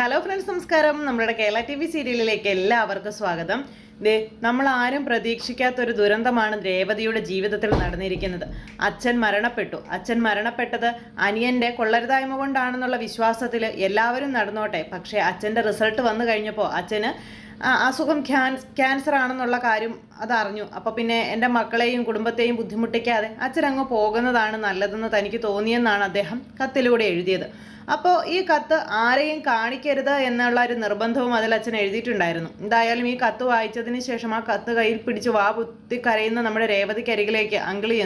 Hello friends, നമസ്കാരം. നമ്മുടെ Kerala TV സീരിയലിലേക്ക് എല്ലാവർക്കും സ്വാഗതം. നമ്മൾ ആരും പ്രതീക്ഷിക്കാത്തൊരു ദുരന്തമാണ് രേവതിയുടെ ജീവിതത്തിൽ നടന്നിരിക്കുന്നത്. അച്ഛൻ മരണപ്പെട്ടു. അച്ഛൻ മരണപ്പെട്ടത് അനിയൻ്റെ കൊള്ളരുതായ്മ കൊണ്ടാണെന്നുള്ള വിശ്വാസത്തിൽ എല്ലാവരും നടന്നോട്ടെ. പക്ഷേ അച്ഛൻ്റെ റിസൾട്ട് വന്നു കഴിഞ്ഞപ്പോൾ അച്ഛന് അസുഖം ക്യാൻസർ ആണെന്നുള്ള കാര്യം അതറിഞ്ഞു. അപ്പോൾ പിന്നെ എൻ്റെ മക്കളെയും കുടുംബത്തെയും ബുദ്ധിമുട്ടിക്കാതെ അച്ഛനങ്ങ് പോകുന്നതാണ് നല്ലതെന്ന് തനിക്ക് തോന്നിയെന്നാണ് അദ്ദേഹം കത്തിലൂടെ എഴുതിയത്. അപ്പോൾ ഈ കത്ത് ആരെയും കാണിക്കരുത് എന്നുള്ള ഒരു നിർബന്ധവും അതിൽ അച്ഛൻ എഴുതിയിട്ടുണ്ടായിരുന്നു. എന്തായാലും ഈ കത്ത് വായിച്ചതിന് ശേഷം ആ കത്ത് കയ്യിൽ പിടിച്ച് വാ പുത്തി കരയുന്ന നമ്മുടെ രേവതിക്കരികിലേക്ക് അങ്കിളി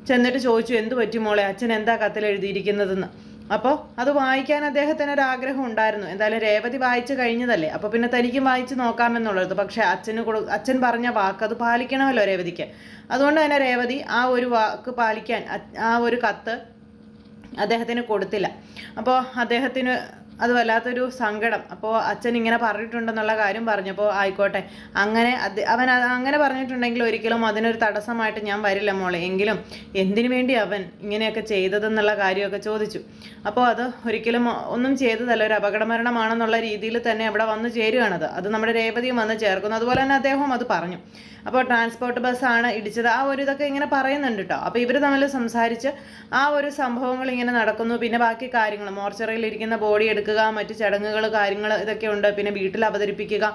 ചെന്നിട്ട് ചോദിച്ചു, എന്തു പറ്റി മോളെ, അച്ഛൻ എന്താ കത്തിൽ എഴുതിയിരിക്കുന്നതെന്ന്. അപ്പോൾ അത് വായിക്കാൻ അദ്ദേഹത്തിന് ഒരു ആഗ്രഹം ഉണ്ടായിരുന്നു. എന്തായാലും രേവതി വായിച്ചു കഴിഞ്ഞതല്ലേ, അപ്പോൾ പിന്നെ തനിക്കും വായിച്ച് നോക്കാമെന്നുള്ളത്. പക്ഷേ അച്ഛൻ പറഞ്ഞ വാക്ക് അത് പാലിക്കണമല്ലോ രേവതിക്ക്. അതുകൊണ്ട് തന്നെ രേവതി ആ ഒരു വാക്ക് പാലിക്കാൻ ആ ഒരു കത്ത് അദ്ദേഹത്തിന് കൊടുത്തില്ല. അപ്പോൾ അദ്ദേഹത്തിന് അത് വല്ലാത്തൊരു സങ്കടം. അപ്പോൾ അച്ഛൻ ഇങ്ങനെ പറഞ്ഞിട്ടുണ്ടെന്നുള്ള കാര്യം പറഞ്ഞപ്പോൾ ആയിക്കോട്ടെ, അവൻ അങ്ങനെ പറഞ്ഞിട്ടുണ്ടെങ്കിൽ ഒരിക്കലും അതിനൊരു തടസ്സമായിട്ട് ഞാൻ വരില്ല മോളെ, എങ്കിലും എന്തിനു വേണ്ടി അവൻ ഇങ്ങനെയൊക്കെ ചെയ്തതെന്നുള്ള കാര്യമൊക്കെ ചോദിച്ചു. അപ്പോൾ അത് ഒരിക്കലും ഒന്നും ചെയ്തതല്ല, ഒരു അപകടമരണമാണെന്നുള്ള രീതിയിൽ തന്നെ അവിടെ വന്നു ചേരുകയാണത്. അത് നമ്മുടെ രേവതിയും വന്ന് ചേർക്കുന്നു. അതുപോലെ തന്നെ അദ്ദേഹവും അത് പറഞ്ഞു. അപ്പോൾ ട്രാൻസ്പോർട്ട് ബസ്സാണ് ഇടിച്ചത്, ആ ഒരു ഇതൊക്കെ ഇങ്ങനെ പറയുന്നുണ്ട് കേട്ടോ. അപ്പോൾ ഇവർ തമ്മിൽ സംസാരിച്ച് ആ ഒരു സംഭവങ്ങൾ ഇങ്ങനെ നടക്കുന്നു. പിന്നെ ബാക്കി കാര്യങ്ങൾ, മോർച്ചറിയിൽ ഇരിക്കുന്ന ബോഡി എടുക്കുക, മറ്റു ചടങ്ങുകൾ കാര്യങ്ങൾ ഇതൊക്കെ ഉണ്ട്. പിന്നെ വീട്ടിൽ അവതരിപ്പിക്കുക,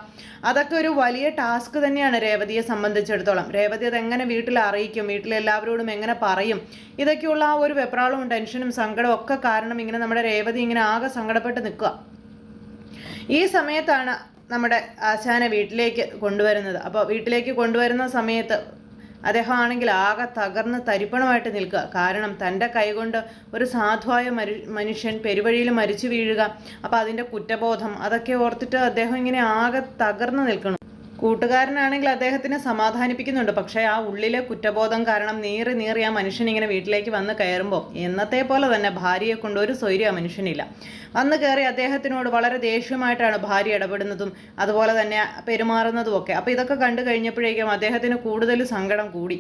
അതൊക്കെ ഒരു വലിയ ടാസ്ക് തന്നെയാണ് രേവതിയെ സംബന്ധിച്ചിടത്തോളം. രേവതി അതെങ്ങനെ വീട്ടിൽ അറിയിക്കും, വീട്ടിലെല്ലാവരോടും എങ്ങനെ പറയും, ഇതൊക്കെയുള്ള ആ ഒരു വെപ്രാളവും ടെൻഷനും സങ്കടവും ഒക്കെ കാരണം ഇങ്ങനെ നമ്മുടെ രേവതി ഇങ്ങനെ ആകെ സങ്കടപ്പെട്ട് നിൽക്കുക. ഈ സമയത്താണ് നമ്മുടെ ആശാനെ വീട്ടിലേക്ക് കൊണ്ടുവരുന്നത്. അപ്പോൾ വീട്ടിലേക്ക് കൊണ്ടുവരുന്ന സമയത്ത് അദ്ദേഹം ആണെങ്കിൽ ആകെ തകർന്ന് തരിപ്പണമായിട്ട് നിൽക്കുക. കാരണം തൻ്റെ കൈകൊണ്ട് ഒരു സാധുവായ മനുഷ്യൻ പെരുവഴിയിൽ മരിച്ചു വീഴുക, അപ്പോൾ അതിൻ്റെ കുറ്റബോധം അതൊക്കെ ഓർത്തിട്ട് അദ്ദേഹം ഇങ്ങനെ ആകെ തകർന്ന് നിൽക്കണം. കൂട്ടുകാരനാണെങ്കിൽ അദ്ദേഹത്തിനെ സമാധാനിപ്പിക്കുന്നുണ്ട്. പക്ഷേ ആ ഉള്ളിലെ കുറ്റബോധം കാരണം നീറി ആ മനുഷ്യൻ ഇങ്ങനെ വീട്ടിലേക്ക് വന്ന് കയറുമ്പോൾ എന്നത്തെ പോലെ തന്നെ ഭാര്യയെ കൊണ്ട് ഒരു സ്വൈര്യം ആ മനുഷ്യനില്ല. വന്ന് കയറി അദ്ദേഹത്തിനോട് വളരെ ദേഷ്യമായിട്ടാണ് ഭാര്യ ഇടപെടുന്നതും അതുപോലെ തന്നെ പെരുമാറുന്നതും ഒക്കെ. അപ്പോൾ ഇതൊക്കെ കണ്ടു കഴിഞ്ഞപ്പോഴേക്കും അദ്ദേഹത്തിന് കൂടുതൽ സങ്കടം കൂടി.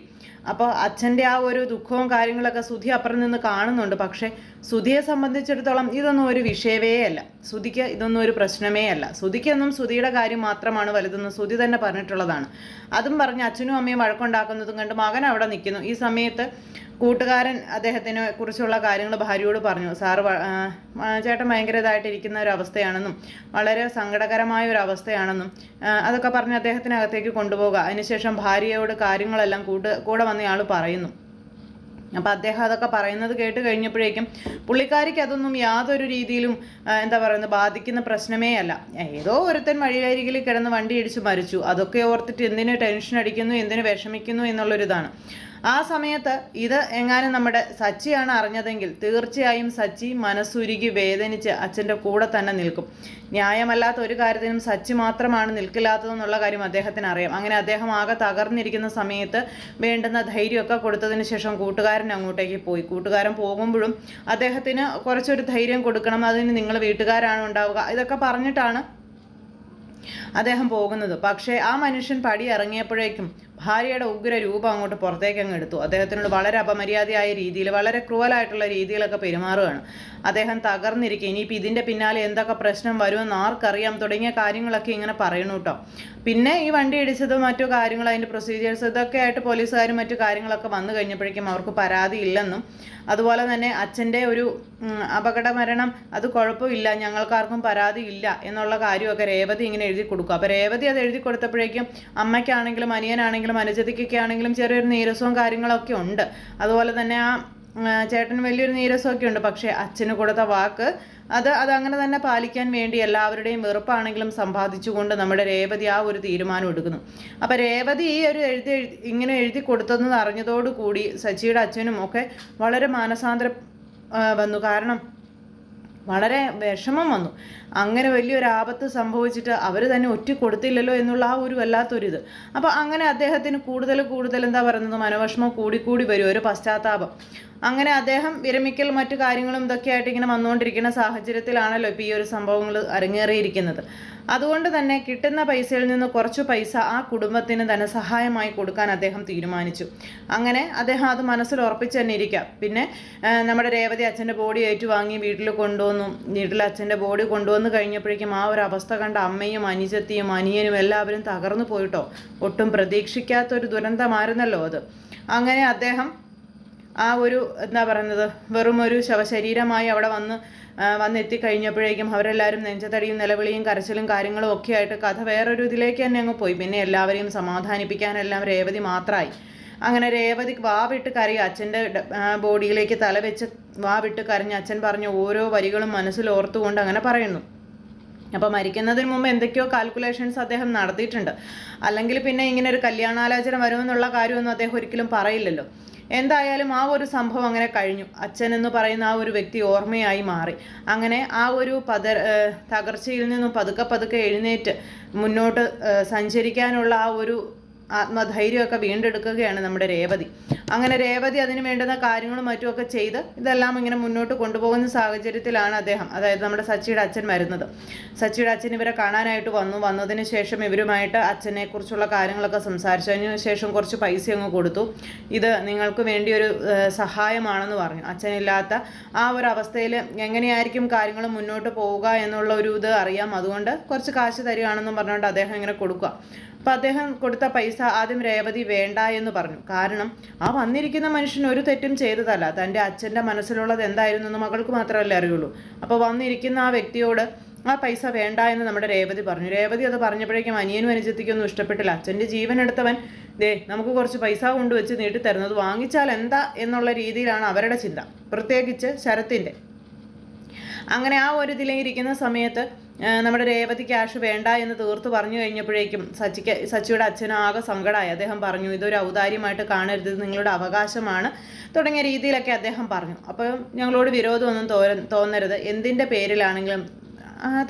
അപ്പോൾ അച്ഛൻ്റെ ആ ഒരു ദുഃഖവും കാര്യങ്ങളൊക്കെ സുധി അപ്പുറം നിന്ന് കാണുന്നുണ്ട്. പക്ഷേ സുധിയെ സംബന്ധിച്ചിടത്തോളം ഇതൊന്നും ഒരു വിഷയമേ അല്ല. സുധിക്ക് ഇതൊന്നും ഒരു പ്രശ്നമേ അല്ല. സുധിക്കൊന്നും സുധിയുടെ കാര്യം മാത്രമാണ് വലുതെന്ന് സുധി തന്നെ പറഞ്ഞിട്ടുള്ളതാണ്. അതും പറഞ്ഞ് അച്ഛനും അമ്മയും വഴക്കുണ്ടാക്കുന്നതും കണ്ട് മകൻ അവിടെ നിൽക്കുന്നു. ഈ സമയത്ത് കൂട്ടുകാരൻ അദ്ദേഹത്തിനെ കുറിച്ചുള്ള കാര്യങ്ങൾ ഭാര്യയോട് പറഞ്ഞു. സാറ് ചേട്ടൻ ഭയങ്കര ഇതായിട്ടിരിക്കുന്ന ഒരു അവസ്ഥയാണെന്നും വളരെ സങ്കടകരമായ ഒരു അവസ്ഥയാണെന്നും അതൊക്കെ പറഞ്ഞ് അദ്ദേഹത്തിനകത്തേക്ക് കൊണ്ടുപോകുക. അതിനുശേഷം ഭാര്യയോട് കാര്യങ്ങളെല്ലാം കൂടെ വന്നയാൾ പറയുന്നു. അപ്പോൾ അദ്ദേഹം അതൊക്കെ പറയുന്നത് കേട്ട് കഴിഞ്ഞപ്പോഴേക്കും പുള്ളിക്കാരിക്ക് അതൊന്നും യാതൊരു രീതിയിലും ബാധിക്കുന്ന പ്രശ്നമേ അല്ല. ഏതോ ഒരുത്തൻ വഴിയരികിൽ കിടന്ന് വണ്ടി ഇടിച്ച് മരിച്ചു, അതൊക്കെ ഓർത്തിട്ട് എന്തിന് ടെൻഷൻ അടിക്കുന്നു, എന്തിന് വിഷമിക്കുന്നു എന്നുള്ളൊരിതാണ്. ആ സമയത്ത് ഇത് എങ്ങാനും നമ്മുടെ സച്ചിയാണ് അറിഞ്ഞതെങ്കിൽ തീർച്ചയായും സച്ചി മനസ്സുരുകി വേദനിച്ച് അച്ഛൻ്റെ കൂടെ തന്നെ നിൽക്കും. ന്യായമല്ലാത്ത ഒരു കാര്യത്തിനും സച്ചി മാത്രമാണ് നിൽക്കില്ലാത്തതെന്നുള്ള കാര്യം അദ്ദേഹത്തിന് അറിയാം. അങ്ങനെ അദ്ദേഹം ആകെ തകർന്നിരിക്കുന്ന സമയത്ത് വേണ്ടുന്ന ധൈര്യമൊക്കെ കൊടുത്തതിന് ശേഷം കൂട്ടുകാരൻ അങ്ങോട്ടേക്ക് പോയി. കൂട്ടുകാരൻ പോകുമ്പോഴും അദ്ദേഹത്തിന് കുറച്ചൊരു ധൈര്യം കൊടുക്കണം, അതിന് നിങ്ങൾ വീട്ടുകാരാണ് ഉണ്ടാവുക, ഇതൊക്കെ പറഞ്ഞിട്ടാണ് അദ്ദേഹം പോകുന്നത്. പക്ഷേ ആ മനുഷ്യൻ പടി ഇറങ്ങിയപ്പോഴേക്കും ഭാര്യയുടെ ഉഗ്ര രൂപം അങ്ങോട്ട് പുറത്തേക്ക് അങ്ങ് എടുത്തു. അദ്ദേഹത്തിനോട് വളരെ അപമര്യാദയായ രീതിയിൽ, വളരെ ക്രൂവലായിട്ടുള്ള രീതിയിലൊക്കെ പെരുമാറുകയാണ്. അദ്ദേഹം തകർന്നിരിക്കുക. ഇനിയിപ്പോൾ ഇതിൻ്റെ പിന്നാലെ എന്തൊക്കെ പ്രശ്നം വരുമെന്ന് ആർക്കറിയാം തുടങ്ങിയ കാര്യങ്ങളൊക്കെ ഇങ്ങനെ പറയണു കേട്ടോ. പിന്നെ ഈ വണ്ടി ഇടിച്ചത് മറ്റു കാര്യങ്ങൾ, അതിൻ്റെ പ്രൊസീജിയേഴ്സ് ഇതൊക്കെ ആയിട്ട് പോലീസുകാരും മറ്റു കാര്യങ്ങളൊക്കെ വന്നു കഴിഞ്ഞപ്പോഴേക്കും അവർക്ക് പരാതി ഇല്ലെന്നും അതുപോലെ തന്നെ അച്ഛൻ്റെ ഒരു അപകട മരണം അത് കുഴപ്പമില്ല, ഞങ്ങൾക്കാർക്കും പരാതി ഇല്ല എന്നുള്ള കാര്യമൊക്കെ രേവതി ഇങ്ങനെ എഴുതി കൊടുക്കും. അപ്പോൾ രേവതി അത് എഴുതി കൊടുത്തപ്പോഴേക്കും അമ്മയ്ക്കാണെങ്കിലും അനിയനാണെങ്കിലും അനുജതിക്കൊക്കെ ആണെങ്കിലും ചെറിയൊരു നീരസവും കാര്യങ്ങളൊക്കെ ഉണ്ട്. അതുപോലെ തന്നെ ആ ചേട്ടന് വലിയൊരു നീരസമൊക്കെ ഉണ്ട്. പക്ഷേ അച്ഛന് കൊടുത്ത വാക്ക് അതങ്ങനെ തന്നെ പാലിക്കാൻ വേണ്ടി എല്ലാവരുടെയും വെറുപ്പാണെങ്കിലും സമ്പാദിച്ചുകൊണ്ട് നമ്മുടെ രേവതി ആ ഒരു തീരുമാനം എടുക്കുന്നു. അപ്പം രേവതി ഈ ഒരു ഇങ്ങനെ എഴുതി കൊടുത്തതെന്ന് അറിഞ്ഞതോടുകൂടി സച്ചിയുടെ അച്ഛനും ഒക്കെ വളരെ മാനസാന്തരം വന്നു. കാരണം വളരെ വിഷമം വന്നു. അങ്ങനെ വലിയൊരു ആപത്ത് സംഭവിച്ചിട്ട് അവർ തന്നെ ഒറ്റ കൊടുത്തില്ലല്ലോ എന്നുള്ള ആ ഒരു വല്ലാത്തൊരിത്. അപ്പോൾ അങ്ങനെ അദ്ദേഹത്തിന് കൂടുതൽ മനോവിഷമം കൂടി വരും, ഒരു പശ്ചാത്താപം. അങ്ങനെ അദ്ദേഹം വിരമിക്കൽ മറ്റു കാര്യങ്ങളും ഇതൊക്കെയായിട്ട് ഇങ്ങനെ വന്നുകൊണ്ടിരിക്കുന്ന സാഹചര്യത്തിലാണല്ലോ ഇപ്പോൾ ഈ ഒരു സംഭവങ്ങൾ അരങ്ങേറിയിരിക്കുന്നത്. അതുകൊണ്ട് തന്നെ കിട്ടുന്ന പൈസയിൽ നിന്ന് കുറച്ച് പൈസ ആ കുടുംബത്തിന് ധനസഹായമായി കൊടുക്കാൻ അദ്ദേഹം തീരുമാനിച്ചു. അങ്ങനെ അദ്ദേഹം അത് മനസ്സിൽ ഉറപ്പിച്ച് തന്നെ ഇരിക്കുക. പിന്നെ നമ്മുടെ രേവതി അച്ഛൻ്റെ ബോഡി ഏറ്റുവാങ്ങി വീട്ടിൽ കൊണ്ടുവന്നു. വീട്ടിൽ അച്ഛൻ്റെ ബോഡി കൊണ്ടുവന്ന് കഴിഞ്ഞപ്പോഴേക്കും ആ ഒരു അവസ്ഥ കണ്ട അമ്മയും അനുജത്തിയും അനിയനും എല്ലാവരും തകർന്നു പോയിട്ടോ. ഒട്ടും പ്രതീക്ഷിക്കാത്തൊരു ദുരന്തമായിരുന്നല്ലോ അത്. അങ്ങനെ അദ്ദേഹം ആ ഒരു എന്താ പറയുന്നത് വെറും ഒരു ശവശരീരമായി അവിടെ വന്നെത്തിക്കഴിഞ്ഞപ്പോഴേക്കും അവരെല്ലാവരും നെഞ്ചത്തടിയും നിലവിളിയും കരച്ചിലും കാര്യങ്ങളും ഒക്കെ ആയിട്ട് കഥ വേറൊരു ഇതിലേക്ക് തന്നെ അങ്ങ് പോയി. പിന്നെ എല്ലാവരെയും സമാധാനിപ്പിക്കാനെല്ലാം രേവതി മാത്രമായി. അങ്ങനെ രേവതി വാവിട്ട് കരയുക. അച്ഛൻ്റെ ബോഡിയിലേക്ക് തലവെച്ച് വാവിട്ട് കരഞ്ഞ് അച്ഛൻ പറഞ്ഞ ഓരോ വരികളും മനസ്സിൽ ഓർത്തുകൊണ്ട് അങ്ങനെ പറയുന്നു. അപ്പോൾ മരിക്കുന്നതിന് മുമ്പ് എന്തൊക്കെയോ കാൽക്കുലേഷൻസ് അദ്ദേഹം നടത്തിയിട്ടുണ്ട്. അല്ലെങ്കിൽ പിന്നെ ഇങ്ങനെ ഒരു കല്യാണാലോചന വരുമെന്നുള്ള കാര്യമൊന്നും അദ്ദേഹം ഒരിക്കലും പറയില്ലല്ലോ. എന്തായാലും ആ ഒരു സംഭവം അങ്ങനെ കഴിഞ്ഞു. അച്ഛൻ എന്ന് പറയുന്ന ആ ഒരു വ്യക്തി ഓർമ്മയായി മാറി. അങ്ങനെ ആ ഒരു തകർച്ചയിൽ നിന്നും പതുക്കെ എഴുന്നേറ്റ് മുന്നോട്ട് സഞ്ചരിക്കാനുള്ള ആ ഒരു ആത്മധൈര്യമൊക്കെ വീണ്ടെടുക്കുകയാണ് നമ്മുടെ രേവതി. അങ്ങനെ രേവതി അതിന് വേണ്ടുന്ന കാര്യങ്ങളും മറ്റുമൊക്കെ ചെയ്ത് ഇതെല്ലാം ഇങ്ങനെ മുന്നോട്ട് കൊണ്ടുപോകുന്ന സാഹചര്യത്തിലാണ് അദ്ദേഹം, അതായത് നമ്മുടെ സച്ചിയുടെ അച്ഛൻ വരുന്നത്. സച്ചിയുടെ അച്ഛൻ ഇവരെ കാണാനായിട്ട് വന്നതിന് ശേഷം ഇവരുമായിട്ട് അച്ഛനെക്കുറിച്ചുള്ള കാര്യങ്ങളൊക്കെ സംസാരിച്ചതിന് ശേഷം കുറച്ച് പൈസ അങ്ങ് കൊടുത്തു. ഇത് നിങ്ങൾക്ക് വേണ്ടി ഒരു സഹായമാണെന്ന് പറഞ്ഞു. അച്ഛനില്ലാത്ത ആ ഒരു അവസ്ഥയിൽ എങ്ങനെയായിരിക്കും കാര്യങ്ങൾ മുന്നോട്ട് പോവുക എന്നുള്ള ഒരു ഇത് അറിയാം, അതുകൊണ്ട് കുറച്ച് കാശ് തരികയാണെന്നും പറഞ്ഞുകൊണ്ട് അദ്ദേഹം ഇങ്ങനെ കൊടുക്കുക. അപ്പം അദ്ദേഹം കൊടുത്ത പൈസ ആദ്യം രേവതി വേണ്ട എന്ന് പറഞ്ഞു. കാരണം ആ വന്നിരിക്കുന്ന മനുഷ്യൻ ഒരു തെറ്റും ചെയ്തതല്ല. തൻ്റെ അച്ഛൻ്റെ മനസ്സിലുള്ളത് എന്തായിരുന്നു എന്ന് മകൾക്ക് മാത്രമല്ലേ അറിയുള്ളൂ. അപ്പോൾ വന്നിരിക്കുന്ന ആ വ്യക്തിയോട് ആ പൈസ വേണ്ട എന്ന് നമ്മുടെ രേവതി പറഞ്ഞു. രേവതി അത് പറഞ്ഞപ്പോഴേക്കും അനിയനും അനുജത്തിക്കൊന്നും ഇഷ്ടപ്പെട്ടില്ല. അച്ഛൻ്റെ ജീവൻ എടുത്തവൻ നമുക്ക് കുറച്ച് പൈസ കൊണ്ടുവച്ച് നീട്ടിത്തരുന്നത് വാങ്ങിച്ചാൽ എന്താ എന്നുള്ള രീതിയിലാണ് അവരുടെ ചിന്ത, പ്രത്യേകിച്ച് ശരത്തിൻ്റെ. അങ്ങനെ ആ ഒരു ഇതിലിരിക്കുന്ന സമയത്ത് നമ്മുടെ രേവതി ക്യാഷ് വേണ്ട എന്ന് തീർത്ത് പറഞ്ഞു കഴിഞ്ഞപ്പോഴേക്കും സച്ചിയുടെ അച്ഛനും ആകെ സങ്കടമായി. അദ്ദേഹം പറഞ്ഞു, ഇതൊരു ഔദാര്യമായിട്ട് കാണരുത്, നിങ്ങളുടെ അവകാശമാണ് തുടങ്ങിയ രീതിയിലൊക്കെ അദ്ദേഹം പറഞ്ഞു. അപ്പോൾ ഞങ്ങളോട് വിരോധമൊന്നും തോന്നരുത്, എന്തിൻ്റെ പേരിലാണെങ്കിലും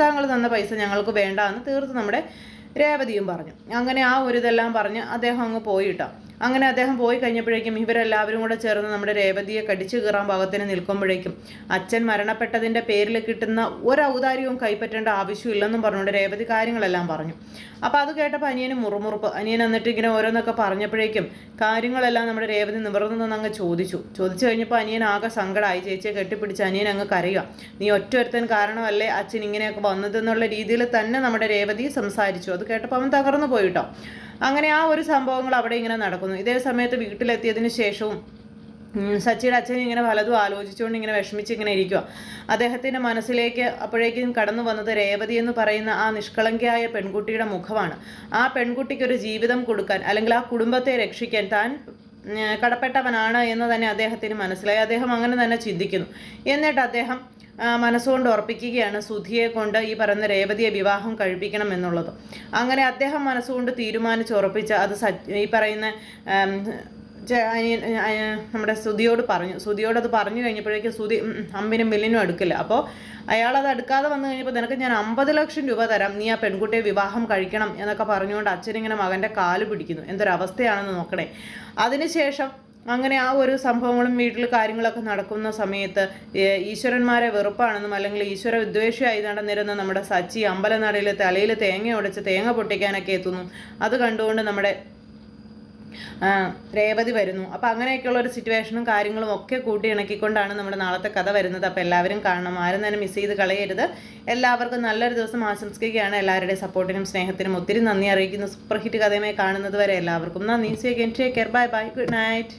താങ്കൾ തന്ന പൈസ ഞങ്ങൾക്ക് വേണ്ട എന്ന് തീർത്ത് നമ്മുടെ രേവതിയും പറഞ്ഞു. അങ്ങനെ ആ ഒരു ഇതെല്ലാം പറഞ്ഞ് അദ്ദേഹം അങ്ങ് പോയിട്ടോ. അങ്ങനെ അദ്ദേഹം പോയി കഴിഞ്ഞപ്പോഴേക്കും ഇവരെല്ലാവരും കൂടെ ചേർന്ന് നമ്മുടെ രേവതിയെ കടിച്ചു കീറാൻ പാകത്തിന് നിൽക്കുമ്പോഴേക്കും അച്ഛൻ മരണപ്പെട്ടതിൻ്റെ പേരിൽ കിട്ടുന്ന ഒരു ഔദാര്യവും കൈപ്പറ്റേണ്ട ആവശ്യമില്ലെന്നും പറഞ്ഞുകൊണ്ട് രേവതി കാര്യങ്ങളെല്ലാം പറഞ്ഞു. അപ്പോൾ അത് കേട്ടപ്പോൾ അനിയന് മുറുമുറുപ്പ്. അനിയൻ എന്നിട്ട് ഇങ്ങനെ ഓരോന്നൊക്കെ പറഞ്ഞപ്പോഴേക്കും കാര്യങ്ങളെല്ലാം നമ്മുടെ രേവതി നിവർന്നു അങ്ങ് ചോദിച്ചു കഴിഞ്ഞപ്പോൾ അനിയൻ ആകെ സങ്കടമായി. ചേച്ചിയെ കെട്ടിപ്പിടിച്ച് അനിയൻ അങ്ങ് കരയുക. നീ ഒറ്റൊരുത്തൻ കാരണമല്ലേ അച്ഛൻ ഇങ്ങനെയൊക്കെ വന്നതെന്നുള്ള രീതിയിൽ തന്നെ നമ്മുടെ രേവതി സംസാരിച്ചു. അത് കേട്ടപ്പോൾ അവൻ തകർന്നു പോയിട്ടോ. അങ്ങനെ ആ ഒരു സംഭവങ്ങൾ അവിടെ ഇങ്ങനെ നടക്കുന്നു. ഇതേ സമയത്ത് വീട്ടിലെത്തിയതിന് ശേഷവും സച്ചിയുടെ അച്ഛൻ ഇങ്ങനെ പലതും ആലോചിച്ചുകൊണ്ട് ഇങ്ങനെ വിഷമിച്ച് ഇങ്ങനെ ഇരിക്കുക. അദ്ദേഹത്തിൻ്റെ മനസ്സിലേക്ക് അപ്പോഴേക്കും കടന്നു വന്നത് രേവതി എന്ന് പറയുന്ന ആ നിഷ്കളങ്കയായ പെൺകുട്ടിയുടെ മുഖമാണ്. ആ പെൺകുട്ടിക്കൊരു ജീവിതം കൊടുക്കാൻ അല്ലെങ്കിൽ ആ കുടുംബത്തെ രക്ഷിക്കാൻ താൻ കടപ്പെട്ടവനാണ് എന്ന് തന്നെ അദ്ദേഹത്തിന് മനസ്സിലായി. അദ്ദേഹം അങ്ങനെ തന്നെ ചിന്തിക്കുന്നു. എന്നിട്ട് അദ്ദേഹം മനസ്സുകൊണ്ട് ഉറപ്പിക്കുകയാണ് സുധിയെ കൊണ്ട് ഈ പറയുന്ന രേവതിയെ വിവാഹം കഴിപ്പിക്കണം എന്നുള്ളത്. അങ്ങനെ അദ്ദേഹം മനസ്സുകൊണ്ട് തീരുമാനിച്ചുറപ്പിച്ച് അത് ഈ പറയുന്ന നമ്മുടെ സുധിയോട് പറഞ്ഞു. സുധിയോട് അത് പറഞ്ഞു കഴിഞ്ഞപ്പോഴേക്കും സുധി അമ്പിനും ബില്ലിനും എടുക്കില്ല. അപ്പോൾ അയാളത് എടുക്കാതെ വന്നു കഴിഞ്ഞപ്പോൾ നിനക്ക് ഞാൻ 50 ലക്ഷം രൂപ തരാം, നീ ആ പെൺകുട്ടിയെ വിവാഹം കഴിക്കണം എന്നൊക്കെ പറഞ്ഞുകൊണ്ട് അച്ഛനിങ്ങനെ മകൻ്റെ കാല് പിടിക്കുന്നു. എന്തൊരവസ്ഥയാണെന്ന് നോക്കണേ. അതിനുശേഷം അങ്ങനെ ആ ഒരു സംഭവങ്ങളും വീട്ടിൽ കാര്യങ്ങളൊക്കെ നടക്കുന്ന സമയത്ത് ഈശ്വരന്മാരെ വെറുപ്പാണെന്നും അല്ലെങ്കിൽ ഈശ്വര വിദ്വേഷിയായി നടന്നിരുന്ന നമ്മുടെ സച്ചി അമ്പലനടയിൽ തലയിൽ തേങ്ങ ഉടച്ച് തേങ്ങ പൊട്ടിക്കാനൊക്കെ എത്തുന്നു. അത് കണ്ടുകൊണ്ട് നമ്മുടെ രേവതി വരുന്നു. അപ്പോൾ അങ്ങനെയൊക്കെയുള്ള ഒരു സിറ്റുവേഷനും കാര്യങ്ങളും ഒക്കെ കൂട്ടി ഇണക്കിക്കൊണ്ടാണ് നമ്മുടെ നാളത്തെ കഥ വരുന്നത്. അപ്പോൾ എല്ലാവരും കാണണം, ആരും തന്നെ മിസ് ചെയ്ത് കളയരുത്. എല്ലാവർക്കും നല്ലൊരു ദിവസം ആശംസിക്കുകയാണ്. എല്ലാവരുടെയും സപ്പോർട്ടിനും സ്നേഹത്തിനും ഒത്തിരി നന്ദി അറിയിക്കുന്നു. സൂപ്പർ ഹിറ്റ് കഥയുമായി കാണുന്നത് വരെ എല്ലാവർക്കും നന്ദി. See again, take care, bye bye, good night.